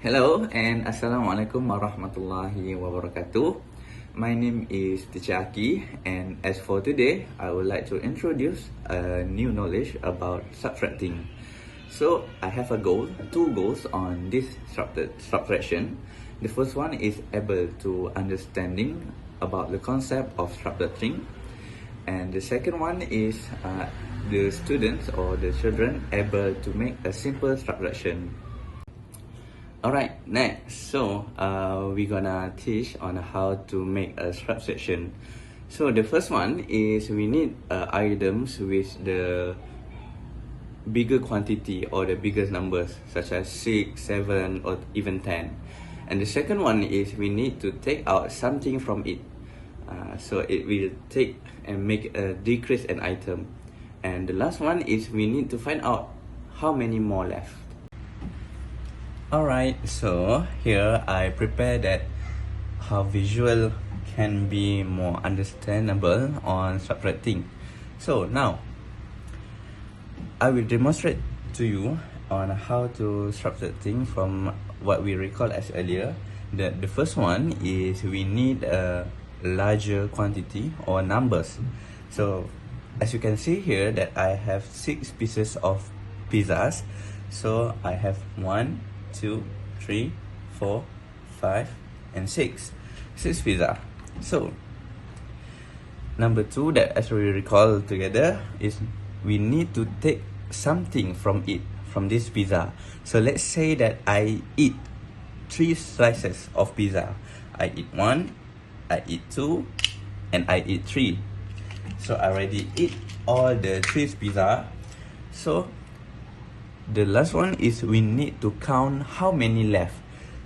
Hello and Assalamualaikum warahmatullahi wabarakatuh. My name is Teacher Aki, and as for today, I would like to introduce a new knowledge about subtracting. So I have two goals on this subtraction. The first one is able to understanding about the concept of subtracting, and the second one is the students or the children able to make a simple subtraction. Alright, next, we're gonna teach on how to make a subtraction. So the first one is we need items with the bigger quantity or the biggest numbers, such as 6, 7, or even 10. And the second one is we need to take out something from it. So it will take and make a decrease an item. And the last one is we need to find out how many more left. Alright, so here I prepare that how visual can be more understandable on subtracting. So now, I will demonstrate to you on how to subtracting from what we recall as earlier. That the first one is we need a larger quantity or numbers. So as you can see here that I have 6 pieces of pizzas. So I have 1, 2, 3, 4, 5, and 6 pizza. So number 2 that as we recall together is we need to take something from this pizza. So let's say that I eat 3 slices of pizza. I eat 1, I eat 2, and I eat 3. So I already eat all the 3 pizza. So the last one is we need to count how many left.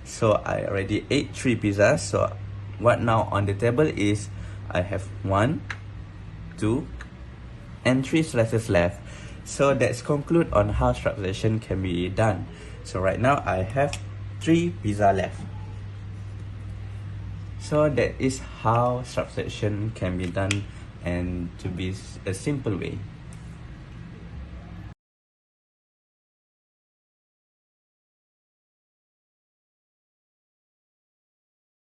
So I already ate 3 pizzas. So what now on the table is I have 1, 2, and 3 slices left. So that's conclude on how subtraction can be done. So right now I have 3 pizza left. So that is how subtraction can be done, and to be a simple way.